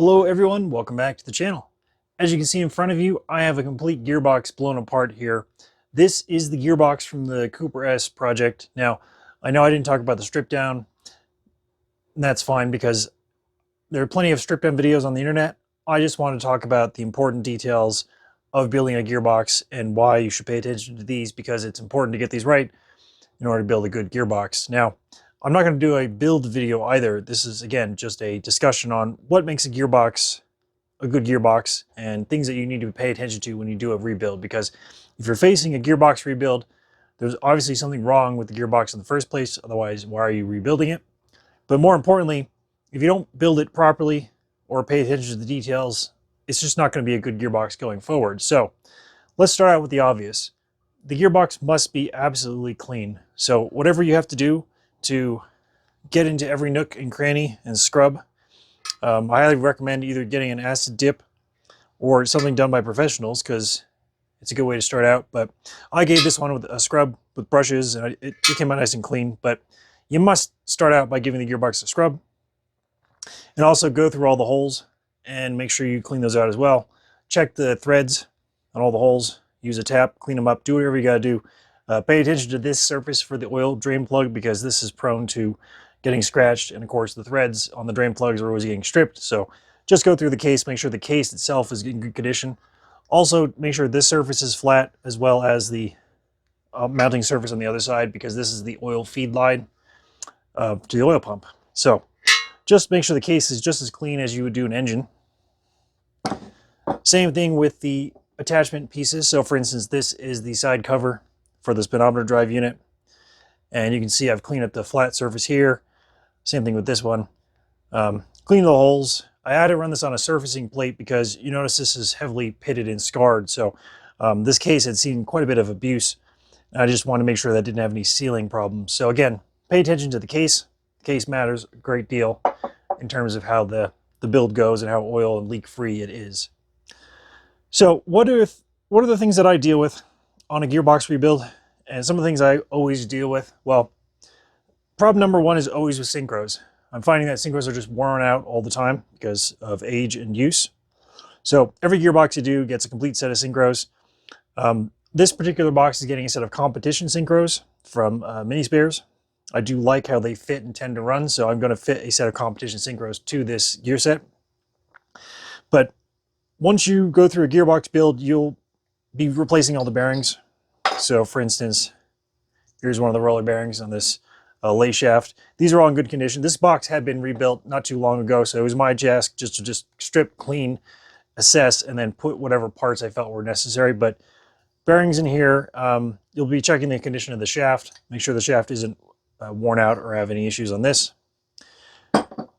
Hello everyone, welcome back to the channel. As you can see in front of you, I have a complete gearbox blown apart here. This is the gearbox from the Cooper S project. Now, I know I didn't talk about the strip down, and that's fine because there are plenty of strip down videos on the internet. I just want to talk about the important details of building a gearbox and why you should pay attention to these, because it's important to get these right in order to build a good gearbox. Now, I'm not going to do a build video either. This is, again, just a discussion on what makes a gearbox a good gearbox and things that you need to pay attention to when you do a rebuild. Because if you're facing a gearbox rebuild, there's obviously something wrong with the gearbox in the first place. Otherwise, why are you rebuilding it? But more importantly, if you don't build it properly or pay attention to the details, it's just not going to be a good gearbox going forward. So let's start out with the obvious. The gearbox must be absolutely clean. So whatever you have to do to get into every nook and cranny and scrub, I highly recommend either getting an acid dip or something done by professionals, because it's a good way to start out. But I gave this one with a scrub with brushes, and it came out nice and clean. But you must start out by giving the gearbox a scrub, and also go through all the holes and make sure you clean those out as well. Check the threads on all the holes, use a tap, clean them up, do whatever you got to do. Pay attention to this surface for the oil drain plug, because this is prone to getting scratched, and of course the threads on the drain plugs are always getting stripped. So just go through the case, make sure the case itself is in good condition. Also make sure this surface is flat, as well as the mounting surface on the other side, because this is the oil feed line to the oil pump. So just make sure the case is just as clean as you would do an engine. Same thing with the attachment pieces. So for instance, this is the side cover for the speedometer drive unit, and you can see I've cleaned up the flat surface here. Same thing with this one. Clean the holes. I had to run this on a surfacing plate because you notice this is heavily pitted and scarred. So this case had seen quite a bit of abuse. I just wanted to make sure that didn't have any sealing problems. So again, pay attention to the case. The case matters a great deal in terms of how the build goes and how oil and leak free it is. So what are the things that I deal with on a gearbox rebuild? And some of the things I always deal with, well, problem number one is always with Synchros. I'm finding that Synchros are just worn out all the time because of age and use. So every gearbox you do gets a complete set of Synchros. This particular box is getting a set of competition Synchros from Mini Spares. I do like how they fit and tend to run, so I'm going to fit a set of competition Synchros to this gear set. But once you go through a gearbox build, you'll be replacing all the bearings. So for instance, here's one of the roller bearings on this Layshaft. These are all in good condition. This box had been rebuilt not too long ago, so it was my task just to strip, clean, assess, and then put whatever parts I felt were necessary. But bearings in here, you'll be checking the condition of the shaft. Make sure the shaft isn't worn out or have any issues on this.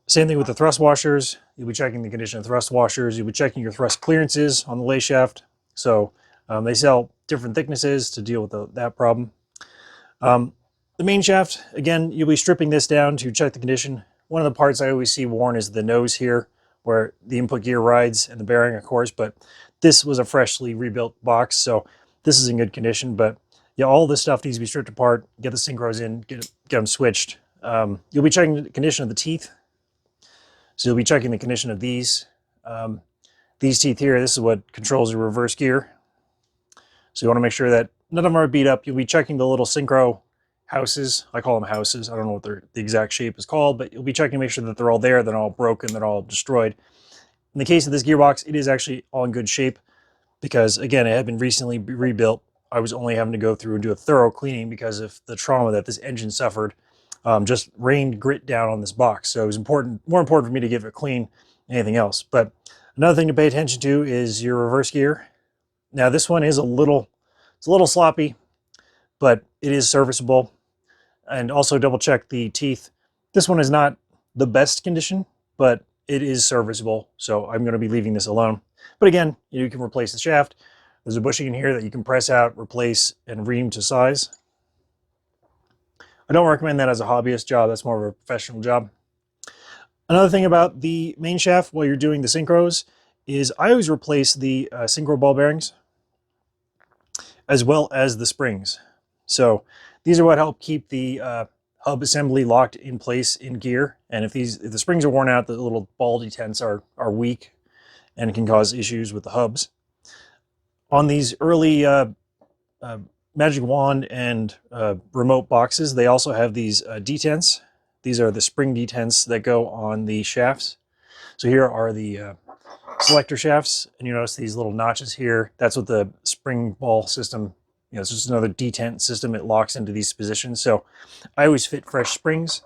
Same thing with the thrust washers. You'll be checking the condition of thrust washers. You'll be checking your thrust clearances on the Layshafts. So they sell different thicknesses to deal with that problem. The main shaft, again, you'll be stripping this down to check the condition. One of the parts I always see worn is the nose here, where the input gear rides, and the bearing, of course, but this was a freshly rebuilt box, so this is in good condition. But yeah, all this stuff needs to be stripped apart, get the Synchros in, get them switched. You'll be checking the condition of the teeth. So you'll be checking the condition of these. These teeth here, this is what controls your reverse gear. So you want to make sure that none of them are beat up. You'll be checking the little Synchro houses. I call them houses. I don't know what the exact shape is called, but you'll be checking to make sure that they're all there, they're all broken, they're all destroyed. In the case of this gearbox, it is actually all in good shape because, again, it had been recently rebuilt. I was only having to go through and do a thorough cleaning because of the trauma that this engine suffered. Just rained grit down on this box. So it was more important for me to give it clean than anything else. But another thing to pay attention to is your reverse gear. Now this one is it's a little sloppy, but it is serviceable. And also double check the teeth. This one is not the best condition, but it is serviceable. So I'm going to be leaving this alone. But again, you can replace the shaft. There's a bushing in here that you can press out, replace, and ream to size. I don't recommend that as a hobbyist job. That's more of a professional job. Another thing about the main shaft while you're doing the Synchros is I always replace the Synchro ball bearings as well as the springs. So these are what help keep the hub assembly locked in place in gear. And if the springs are worn out, the little ball detents are weak and can cause issues with the hubs. On these early Magic Wand and remote boxes, they also have these detents. These are the spring detents that go on the shafts. So here are the selector shafts, and you notice these little notches here. That's what the spring ball system, it's just another detent system. It locks into these positions. So I always fit fresh springs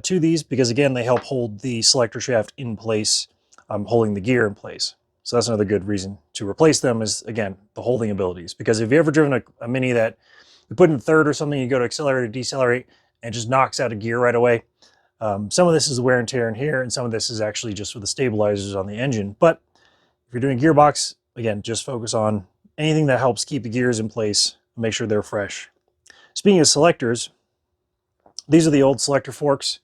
to these because, again, they help hold the selector shaft in place, holding the gear in place. So that's another good reason to replace them is, again, the holding abilities. Because if you've ever driven a Mini that you put in third or something, you go to accelerate or decelerate, and it just knocks out a gear right away. Some of this is the wear and tear in here, and some of this is actually just with the stabilizers on the engine. But if you're doing gearbox, again, just focus on anything that helps keep the gears in place and make sure they're fresh. Speaking of selectors, these are the old Selector Forks.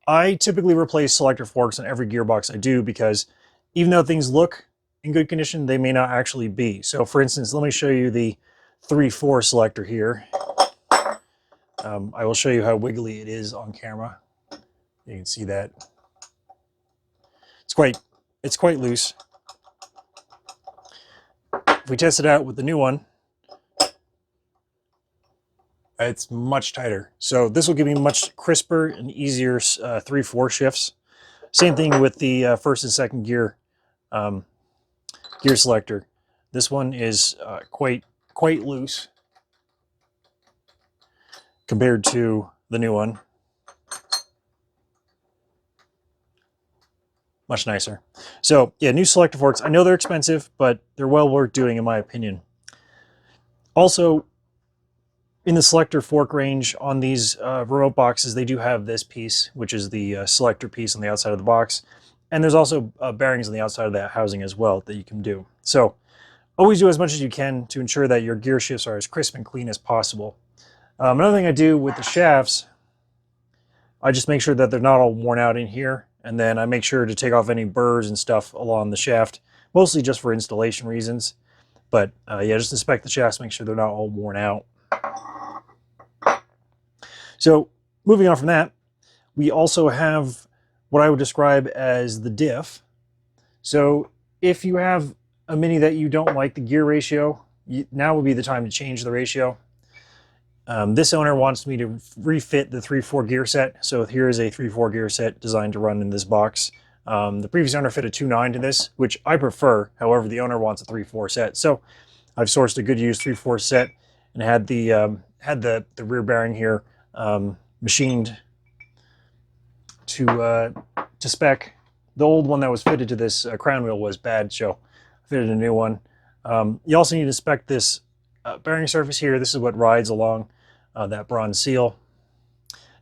I typically replace Selector Forks on every gearbox I do because even though things look in good condition, they may not actually be. So for instance, let me show you the 3/4 selector here. I will show you how wiggly it is on camera. You can see that it's quite loose. If we test it out with the new one, it's much tighter. So this will give me much crisper and easier 3/4 shifts. Same thing with the first and second gear gear selector. This one is quite loose compared to the new one. Much nicer. So yeah, new selector forks. I know they're expensive, but they're well worth doing in my opinion. Also, in the selector fork range on these remote boxes, they do have this piece, which is the selector piece on the outside of the box. And there's also bearings on the outside of that housing as well that you can do. So always do as much as you can to ensure that your gear shifts are as crisp and clean as possible. Another thing I do with the shafts, I just make sure that they're not all worn out in here. And then I make sure to take off any burrs and stuff along the shaft, mostly just for installation reasons. But yeah, just inspect the shafts, make sure they're not all worn out. So moving on from that, we also have what I would describe as the diff. So if you have a Mini that you don't like the gear ratio, now would be the time to change the ratio. This owner wants me to refit the 3/4 gear set. So here is a 3/4 gear set designed to run in this box. The previous owner fit a 2/9 to this, which I prefer. However, the owner wants a 3/4 set. So I've sourced a good used 3/4 set and had the rear bearing here machined to spec. The old one that was fitted to this crown wheel was bad, so I fitted a new one. You also need to spec this bearing surface here. This is what rides along that bronze seal.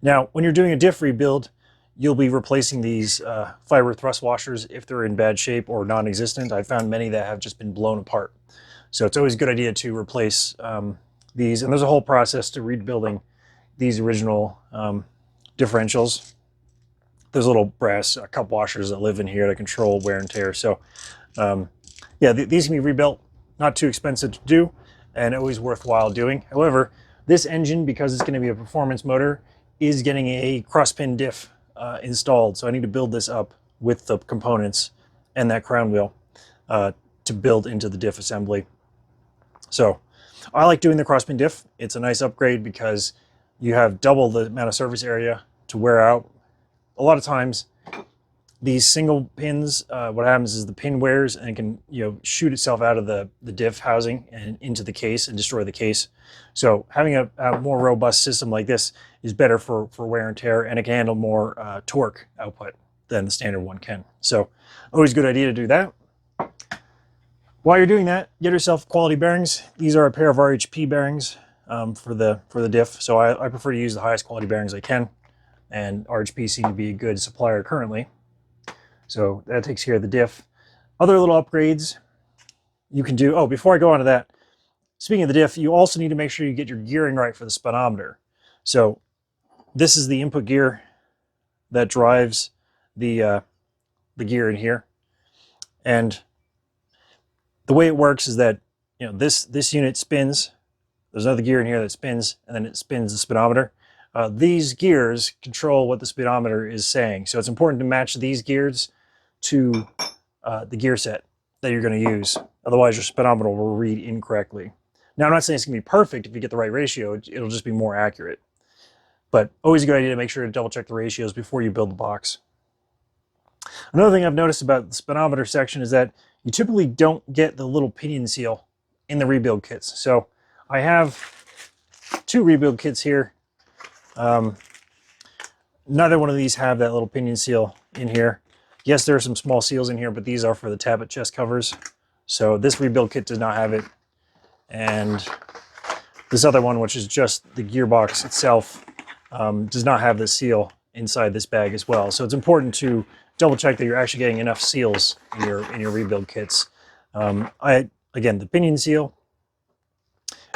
Now, when you're doing a diff rebuild, you'll be replacing these fiber thrust washers if they're in bad shape or non-existent. I've found many that have just been blown apart. So it's always a good idea to replace these. And there's a whole process to rebuilding these original differentials. There's little brass cup washers that live in here to control wear and tear. So yeah, these can be rebuilt. Not too expensive to do and always worthwhile doing. However, this engine, because it's going to be a performance motor, is getting a Cross Pin Diff installed. So I need to build this up with the components and that crown wheel to build into the diff assembly. So I like doing the Cross Pin Diff. It's a nice upgrade because you have double the amount of surface area to wear out. A lot of times these single pins, what happens is the pin wears and it can shoot itself out of the diff housing and into the case and destroy the case. So having a more robust system like this is better for wear and tear, and it can handle more torque output than the standard one can. So always a good idea to do that. While you're doing that, get yourself quality bearings. These are a pair of RHP bearings for the diff. So I prefer to use the highest quality bearings I can, and RHP seem to be a good supplier currently. So that takes care of the diff. Other little upgrades you can do. Oh, before I go on to that, speaking of the diff, you also need to make sure you get your gearing right for the speedometer. So this is the input gear that drives the gear in here. And the way it works is that this unit spins. There's another gear in here that spins, and then it spins the speedometer. these gears control what the speedometer is saying. So it's important to match these gears to the gear set that you're going to use. Otherwise, your speedometer will read incorrectly. Now, I'm not saying it's going to be perfect if you get the right ratio. It'll just be more accurate. But always a good idea to make sure to double check the ratios before you build the box. Another thing I've noticed about the speedometer section is that you typically don't get the little pinion seal in the rebuild kits. So I have 2 rebuild kits here. Neither one of these have that little pinion seal in here. Yes, there are some small seals in here, but these are for the tablet chest covers. So this rebuild kit does not have it. And this other one, which is just the gearbox itself, does not have the seal inside this bag as well. So it's important to double check that you're actually getting enough seals in your rebuild kits. Again, the pinion seal,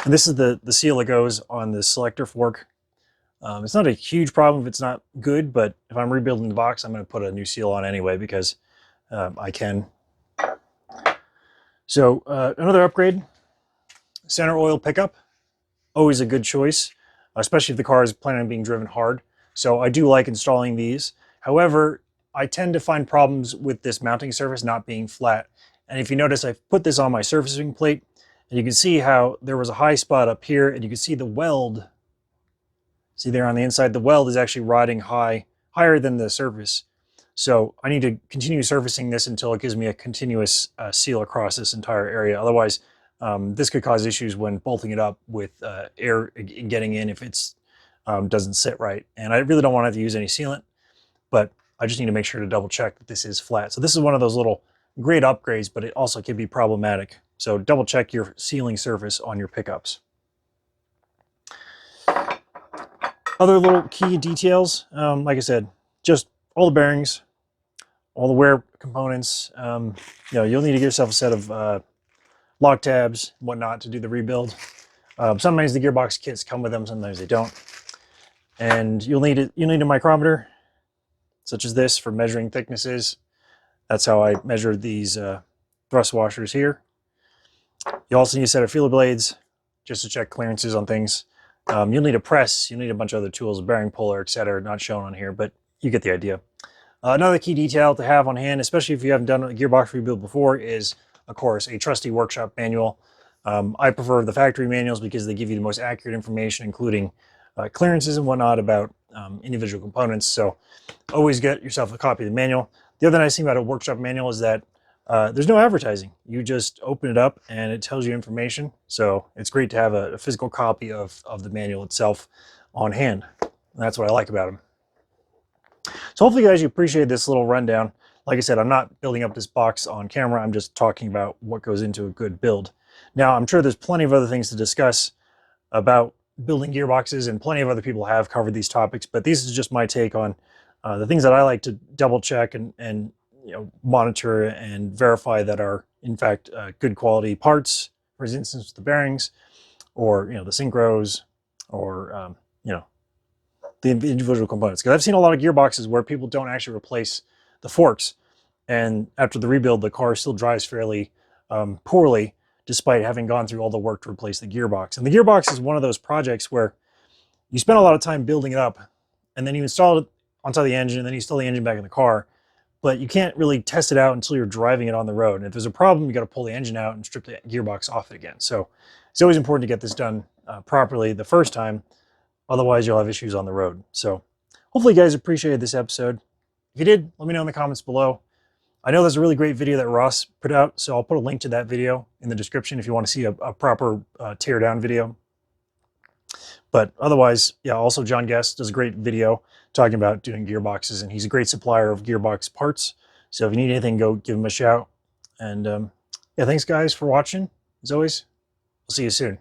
and this is the seal that goes on the selector fork. It's not a huge problem if it's not good, but if I'm rebuilding the box, I'm going to put a new seal on anyway because I can. So another upgrade, center oil pickup, always a good choice, especially if the car is planning on being driven hard. So I do like installing these. However, I tend to find problems with this mounting surface not being flat. And if you notice, I've put this on my surfacing plate, and you can see how there was a high spot up here, and you can see the weld. See there on the inside, the weld is actually riding higher than the surface. So I need to continue surfacing this until it gives me a continuous seal across this entire area. Otherwise, this could cause issues when bolting it up with air getting in if it doesn't sit right. And I really don't want to have to use any sealant, but I just need to make sure to double check that this is flat. So this is one of those little great upgrades, but it also can be problematic. So double check your sealing surface on your pickups. Other little key details, like I said, just all the bearings, all the wear components. You'll need to give yourself a set of lock tabs and whatnot to do the rebuild. Sometimes the gearbox kits come with them, sometimes they don't. And you'll need a micrometer, such as this, for measuring thicknesses. That's how I measure these thrust washers here. You also need a set of feeler blades just to check clearances on things. You'll need a press, you'll need a bunch of other tools, a bearing puller, etc. Not shown on here, but you get the idea. Another key detail to have on hand, especially if you haven't done a gearbox rebuild before, is, of course, a trusty workshop manual. I prefer the factory manuals because they give you the most accurate information, including clearances and whatnot about individual components. So always get yourself a copy of the manual. The other nice thing about a workshop manual is that there's no advertising. You just open it up and it tells you information. So it's great to have a physical copy of the manual itself on hand. And that's what I like about them. So hopefully, guys, you appreciate this little rundown. Like I said, I'm not building up this box on camera. I'm just talking about what goes into a good build. Now, I'm sure there's plenty of other things to discuss about building gearboxes, and plenty of other people have covered these topics, but this is just my take on the things that I like to double check and monitor and verify that are in fact good quality parts. For instance, the bearings, or the Synchros, or the individual components. Because I've seen a lot of gearboxes where people don't actually replace the forks, and after the rebuild, the car still drives fairly poorly, despite having gone through all the work to replace the gearbox. And the gearbox is one of those projects where you spend a lot of time building it up, and then you install it onto the engine, and then you install the engine back in the car, but you can't really test it out until you're driving it on the road. And if there's a problem, you got to pull the engine out and strip the gearbox off it again. So it's always important to get this done properly the first time. Otherwise, you'll have issues on the road. So hopefully you guys appreciated this episode. If you did, let me know in the comments below. I know there's a really great video that Ross put out, so I'll put a link to that video in the description if you want to see a proper teardown video. But otherwise, yeah, also John Guest does a great video talking about doing gearboxes, and he's a great supplier of gearbox parts. So if you need anything, go give him a shout. And yeah, thanks guys for watching. As always, we'll see you soon.